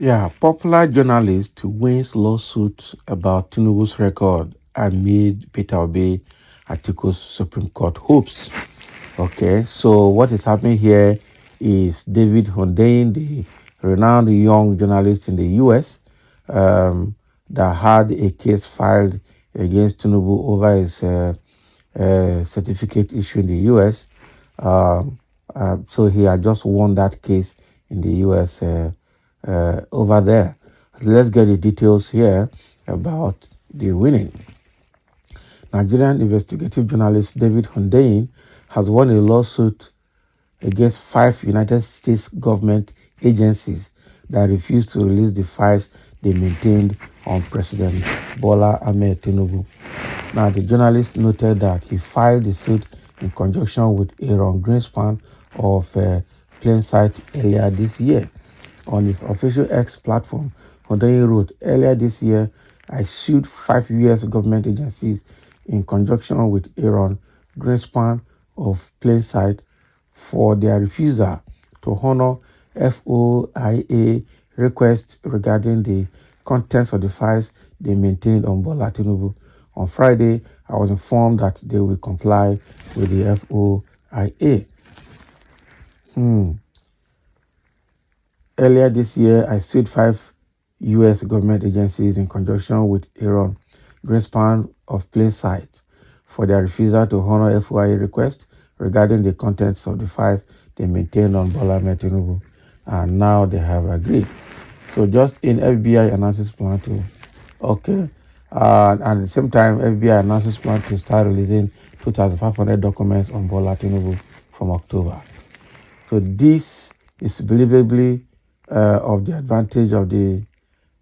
Yeah, popular journalist wins lawsuit about Tinubu's record amid Peter Obi Atiku's Supreme Court hopes. Okay, so what is happening here is David Hundeyin, the renowned young journalist in the US, um, that had a case filed against Tinubu over his certificate issue in the US. Um, so he had just won that case in the US over there. Let's get the details here about the winning. Nigerian investigative journalist David Hundeyin has won a lawsuit against 5 United States government agencies that refused to release the files they maintained on President Bola Ahmed Tinubu. Now, the journalist noted that he filed the suit in conjunction with Aaron Greenspan of Plainsight earlier this year. On his official X platform, Hundeyin wrote, "Earlier this year, I sued 5 U.S. government agencies in conjunction with Aaron Greenspan of Plainsight for their refusal to honor FOIA requests regarding the contents of the files they maintained on Bola Tinubu. On Friday, I was informed that they will comply with the FOIA. Earlier this year, I sued 5 U.S. government agencies in conjunction with Aaron Greenspan of Plainsight for their refusal to honor FOIA requests regarding the contents of the files they maintained on Bola Ahmed Tinubu, and now they have agreed." So just in FBI announces plan to, okay, and at the same time, FBI announces plan to start releasing 2,500 documents on Bola Tinubu from October. So this is believably of the advantage of the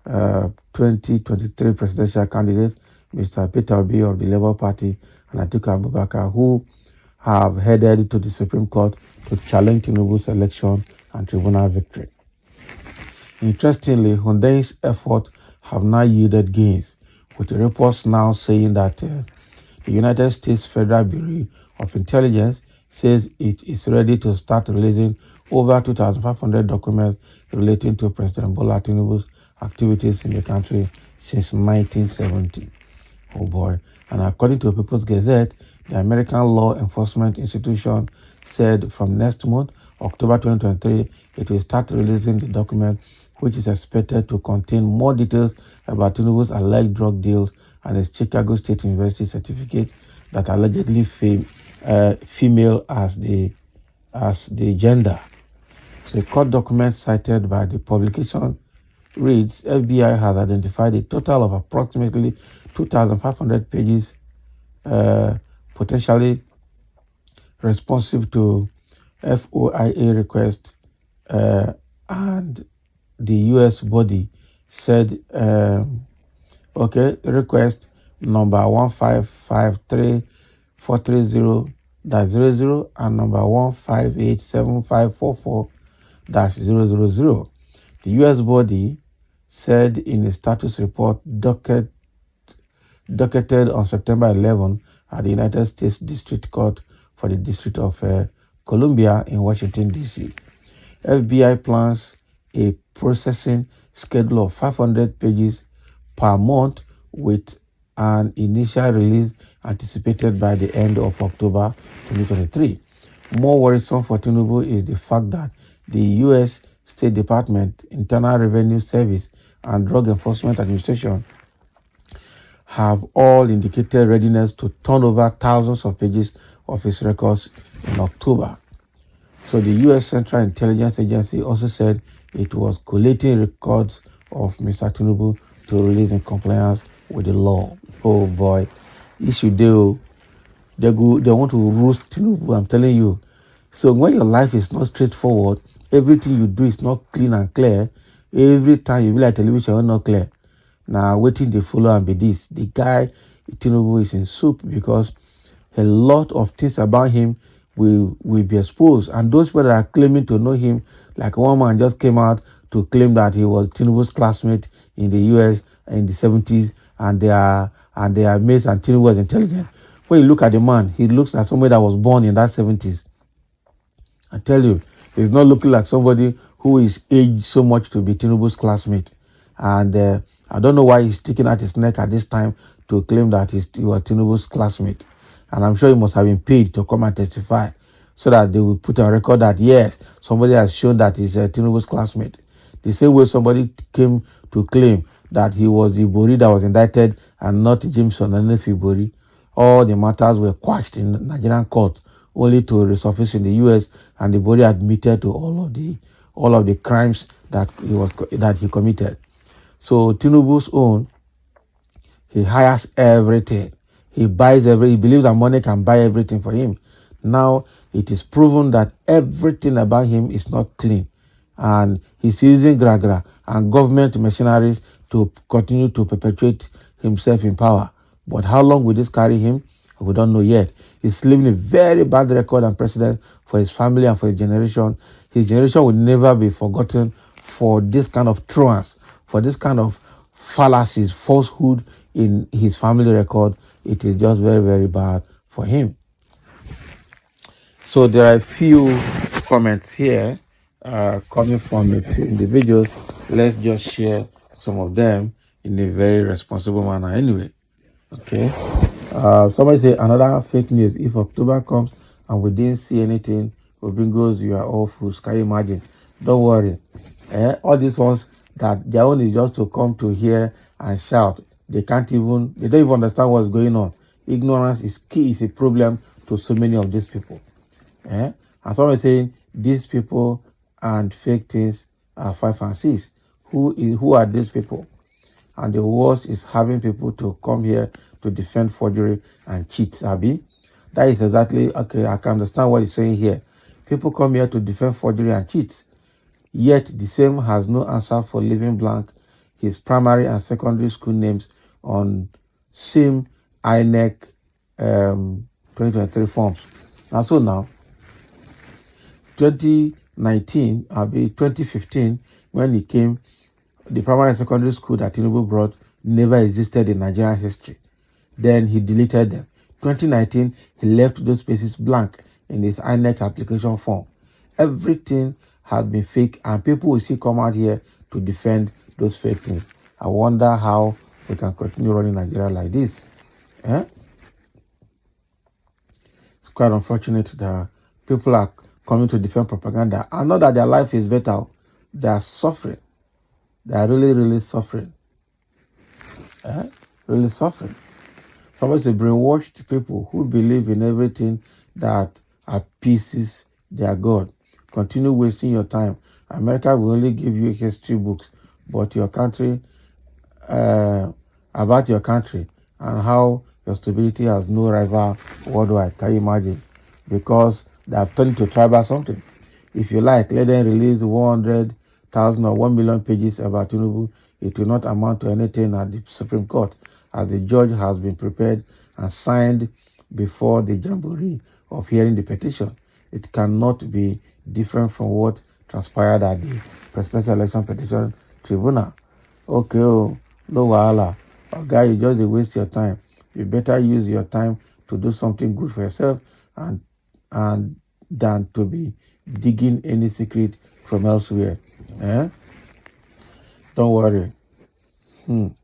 2023 presidential candidate, Mr. Peter Obi of the Labour Party, and Atiku Abubakar, who have headed to the Supreme Court to challenge Tinubu's election and tribunal victory. Interestingly, Hundeyin's efforts have now yielded gains, with reports now saying that the United States Federal Bureau of Intelligence says it is ready to start releasing over 2,500 documents relating to President Bola Tinubu's activities in the country since 1970. Oh boy. And according to People's Gazette, the American Law Enforcement Institution said from next month, October 2023, it will start releasing the document, which is expected to contain more details about Tinubu's alleged drug deals and his Chicago State University certificate that allegedly female as the gender. So a court document cited by the publication reads, FBI has identified a total of approximately 2,500 pages potentially responsive to FOIA request, and the U.S. body said, request number 1553430-00 and number 1587544-000. The U.S. body said in a status report docketed on September 11 at the United States District Court for the District of Columbia in Washington, D.C. FBI plans a processing schedule of 500 pages per month, with an initial release anticipated by the end of October 2023. More worrisome for Tinubu is the fact that the U.S. State Department, Internal Revenue Service, and Drug Enforcement Administration have all indicated readiness to turn over thousands of pages of his records in October. So the U.S. Central Intelligence Agency also said it was collating records of Mr. Tinubu to release in compliance with the law. Oh boy, issue they want to roast Tinubu, I'm telling you. So when your life is not straightforward, everything you do is not clean and clear, every time you be like television not clear. Now waiting to follow and be this. The guy Tinubu is in soup because a lot of things about him will be exposed. And those people that are claiming to know him, like one man just came out to claim that he was Tinubu's classmate in the US in the 70s, and they are mates, and Tinubu was intelligent. When you look at the man, he looks like somebody that was born in that 70s. I tell you, he's not looking like somebody who is aged so much to be Tinubu's classmate. And I don't know why he's sticking out his neck at this time to claim that he was Tinubu's classmate. And I'm sure he must have been paid to come and testify so that they will put on record that, yes, somebody has shown that he's Tinubu's classmate. The same way somebody came to claim that he was the Bori that was indicted and not Jameson and Nefi Bori. All the matters were quashed in Nigerian court, only to resurface in the US, and the Bori admitted to all of the crimes that he committed. So Tinubu's own, he hires everything. He believes that money can buy everything for him. Now it is proven that everything about him is not clean. And he's using Gragra and government machineries to continue to perpetuate himself in power. But how long will this carry him? We don't know yet. He's leaving a very bad record and precedent for his family and for his generation. His generation will never be forgotten for this kind of truance, for this kind of fallacies, falsehood in his family record. It is just very, very bad for him. So there are a few comments here coming from a few individuals. Let's just share some of them in a very responsible manner anyway. Okay. Somebody say another fake news. If October comes and we didn't see anything, Obingos, you are all fools. Can you imagine? Don't worry. All these ones that their own is just to come to hear and shout. They don't even understand what's going on. Ignorance is key, is a problem to so many of these people. And someone is saying these people and fake things are 5 and 6. Who are these people? And the worst is having people to come here to defend forgery and cheat, Abi. That is exactly, okay, I can understand what he's saying here. People come here to defend forgery and cheat, yet the same has no answer for leaving blank his primary and secondary school names on same INEC 2023 forms. And so now, 2019, Abi, 2015, when he came, the primary and secondary school that Tinubu brought never existed in Nigerian history. Then he deleted them. 2019, he left those spaces blank in his INEC application form. Everything has been fake, and people will still come out here to defend those fake things. I wonder how we can continue running Nigeria like this. It's quite unfortunate that people are coming to defend propaganda. I know that their life is better. They are suffering. They are really, really suffering. Really suffering. Somebody say brainwashed people who believe in everything that appeases their God. Continue wasting your time. America will only give you history books, but your country, about your country and how your stability has no rival worldwide. Can you imagine? Because they have turned into tribal something. If you like, let them release 100,000 or 1 million pages about Tinubu. It will not amount to anything at the Supreme Court, as the judge has been prepared and signed before the jamboree of hearing the petition. It cannot be different from what transpired at the Presidential Election Petition Tribunal. Okay, no wahala. Okay, you just waste your time. You better use your time to do something good for yourself and than to be digging any secret from elsewhere. Don't worry. And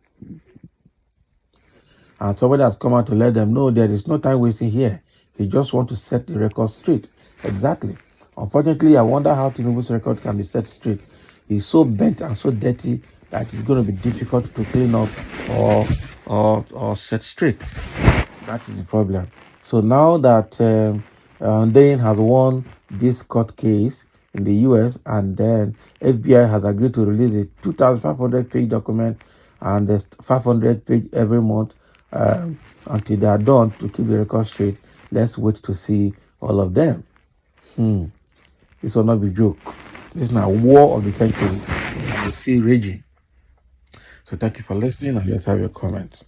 somebody has come out to let them know there is no time wasting here. He just wants to set the record straight. Exactly. Unfortunately, I wonder how Tinubu's record can be set straight. He's so bent and so dirty that it's going to be difficult to clean up or set straight. That is the problem. So now that Hundeyin has won this court case in the US, and then FBI has agreed to release a 2,500 page document and a 500 page every month until they are done to keep the record straight. Let's wait to see all of them. This will not be a joke. This is now war of the century, and it's still raging. So thank you for listening, and let's have your comments.